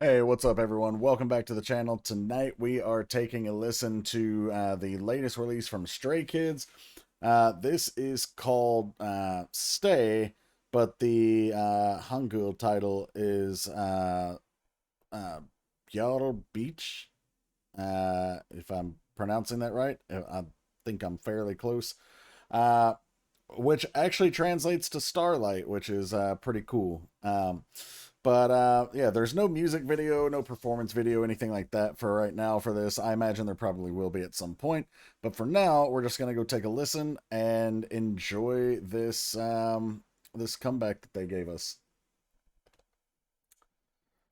Hey, what's up everyone? Welcome back to the channel. Tonight we are taking a listen to the latest release from Stray Kids. This is called Stay, but the Hangul title is Yaro Beach, if I'm pronouncing that right. I think I'm fairly close. Which actually translates to Starlight, which is pretty cool. Yeah, there's no music video, no performance video, anything like that for right now for this. I imagine there probably will be at some point. But for now, we're just going to go take a listen and enjoy this, this comeback that they gave us.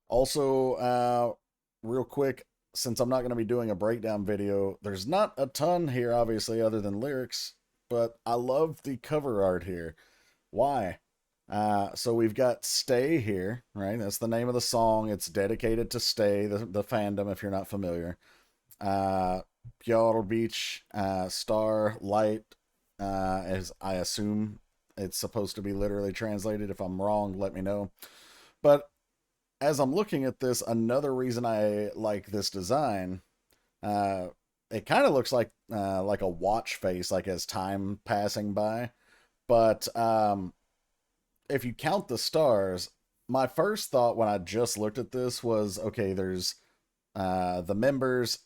Also, real quick, since I'm not going to be doing a breakdown video, there's not a ton here, obviously, other than lyrics. But I love the cover art here. Why? So we've got Stay here, right? That's the name of the song. It's dedicated to Stay, the fandom, if you're not familiar. Yaro Beach, Star, Light, as I assume it's supposed to be literally translated. If I'm wrong, let me know. But as I'm looking at this, another reason I like this design, it kind of looks like a watch face, like as time passing by. But if you count the stars, my first thought when I just looked at this was, okay, there's the members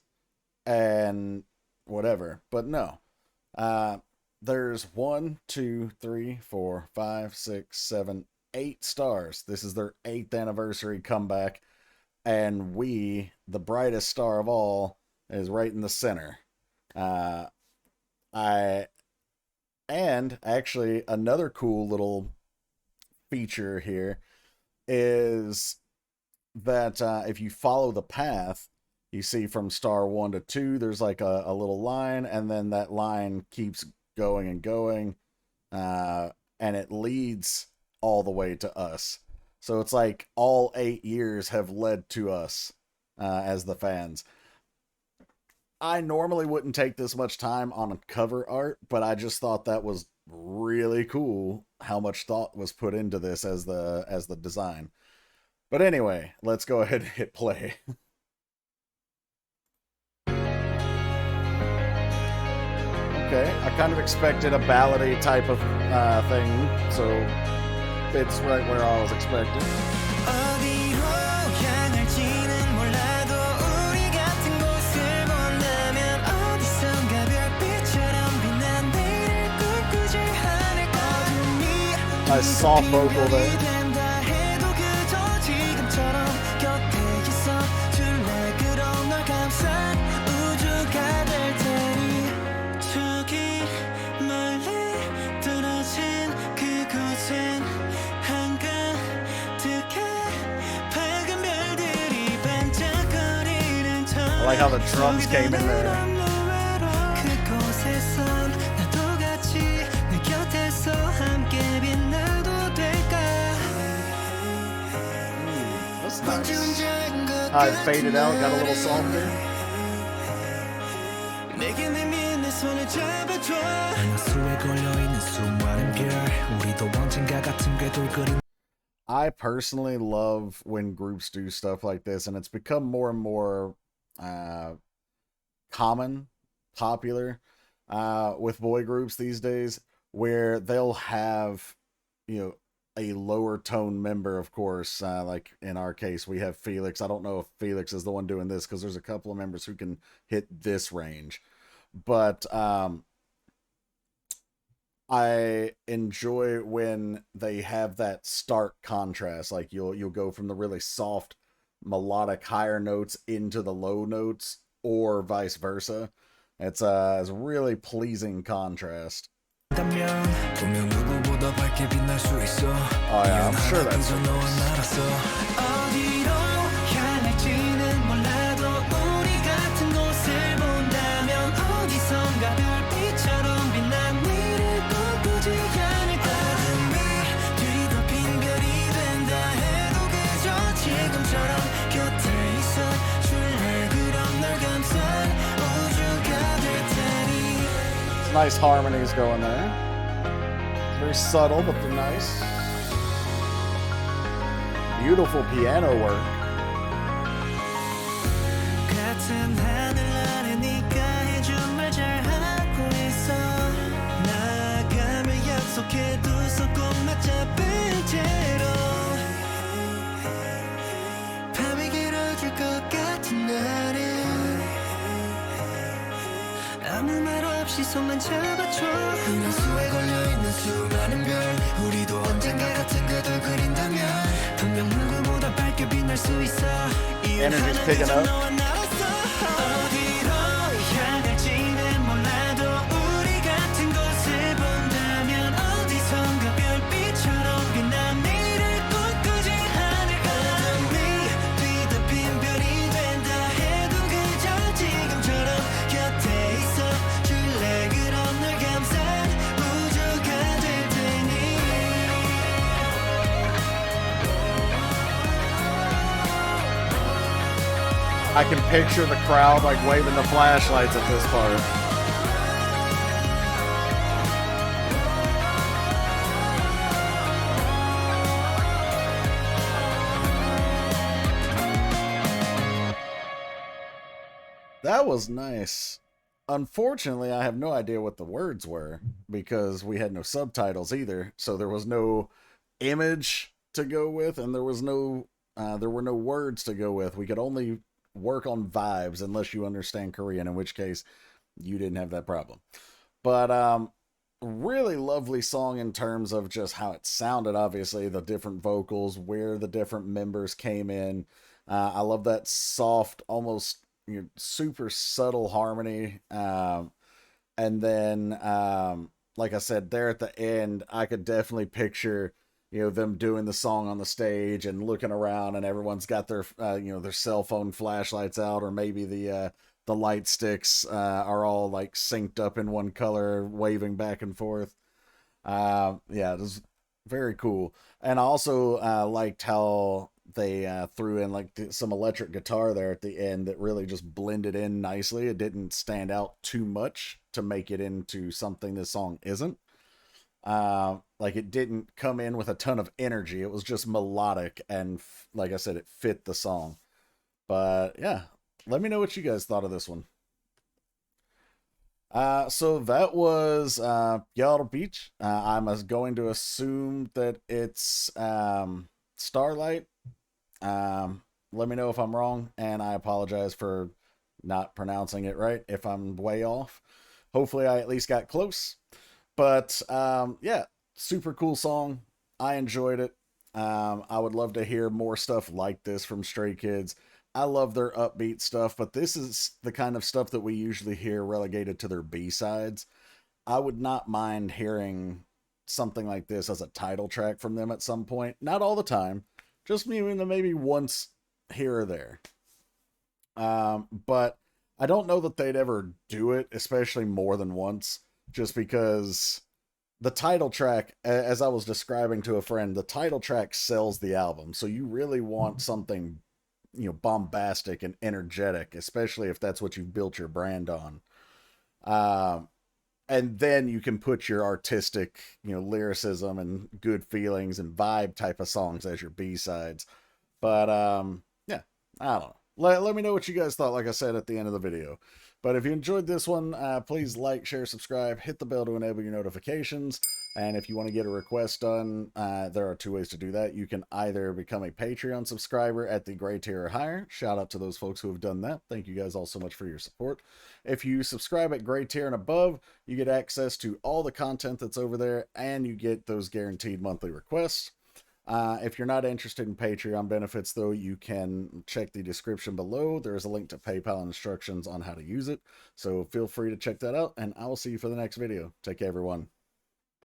and whatever. But no. There's 1, 2, 3, 4, 5, 6, 7, 8 stars. This is their 8th anniversary comeback. And we, the brightest star of all, is right in the center. And actually another cool little feature here is that if you follow the path, you see from star 1 to 2, there's like a little line, and then that line keeps going and going, and it leads all the way to us. So it's like all 8 years have led to us as the fans. I normally wouldn't take this much time on a cover art, but I just thought that was really cool how much thought was put into this as the design. But anyway, let's go ahead and hit play. Okay, I kind of expected a ballady type of thing, so it's right where I was expecting. Nice soft vocal there. I like how the drums came in there. That's nice. It faded out, got a little softer. I personally love when groups do stuff like this, and it's become more and more popular with boy groups these days, where they'll have, you know, a lower tone member, of course. Like in our case, we have Felix. I don't know if Felix is the one doing this, because there's a couple of members who can hit this range. But I enjoy when they have that stark contrast. Like you'll go from the really soft, melodic higher notes into the low notes, or vice versa. It's a really pleasing contrast. Oh yeah, I'm sure that's nice harmonies going there. Very subtle, but they're nice. Beautiful piano work. 같은 하늘 아래 네가 해준 말 잘하고 있어 나아가며 약속해 두 손 꼭 맞잡은 채로 밤이 길어질 것 같은 날엔 아무 말 없이 손만 잡아줘 은하수에 걸려있는 수많은 별 우리도 언젠가 같은 그들 그린다면 분명 누구보다 밝게 빛날 수 있어 Energy's picking up. 어디로 향할지는 몰라도 우리 같은 곳을 본다면 어디선가 별빛처럼 빛난 내일을 꿈꾸지 않을까 어둠 위 뒤덮인 별이 된다 해도 그저 지금처럼 곁에 있어 줄래 그럼 널 감싼 우주가 될 테니 I can picture the crowd like waving the flashlights at this part. That was nice. Unfortunately, I have no idea what the words were because we had no subtitles either. So there was no image to go with, and there were no words to go with. We could only work on vibes unless you understand Korean, in which case you didn't have that problem. But really lovely song in terms of just how it sounded, obviously, the different vocals, where the different members came in. I love that soft, almost super subtle harmony. And then, like I said, there at the end, I could definitely picture them doing the song on the stage and looking around, and everyone's got their their cell phone flashlights out, or maybe the light sticks are all like synced up in one color, waving back and forth. Yeah, it was very cool. And I also liked how they threw in like some electric guitar there at the end that really just blended in nicely. It didn't stand out too much to make it into something this song isn't. Like it didn't come in with a ton of energy. It was just melodic, and like I said, it fit the song. But yeah, let me know what you guys thought of this one. So that was Yellow Beach. I'm going to assume that it's Starlight. Let me know if I'm wrong, and I apologize for not pronouncing it right if I'm way off. Hopefully I at least got close. But yeah, super cool song. I enjoyed it. I would love to hear more stuff like this from Stray Kids. I love their upbeat stuff, but this is the kind of stuff that we usually hear relegated to their B-sides. I would not mind hearing something like this as a title track from them at some point. Not all the time, just maybe once here or there. But I don't know that they'd ever do it, especially more than once, just because the title track, as I was describing to a friend, the title track sells the album. So you really want something, bombastic and energetic, especially if that's what you've built your brand on. And then you can put your artistic, lyricism and good feelings and vibe type of songs as your B-sides. But, yeah, I don't know. Let me know what you guys thought, like I said at the end of the video. But if you enjoyed this one, please like, share, subscribe, hit the bell to enable your notifications. And if you want to get a request done, there are two ways to do that. You can either become a Patreon subscriber at the gray tier or higher. Shout out to those folks who have done that. Thank you guys all so much for your support. If you subscribe at gray tier and above, you get access to all the content that's over there, and you get those guaranteed monthly requests. If you're not interested in Patreon benefits, though, you can check the description below. There is a link to PayPal instructions on how to use it. So feel free to check that out, and I will see you for the next video. Take care, everyone.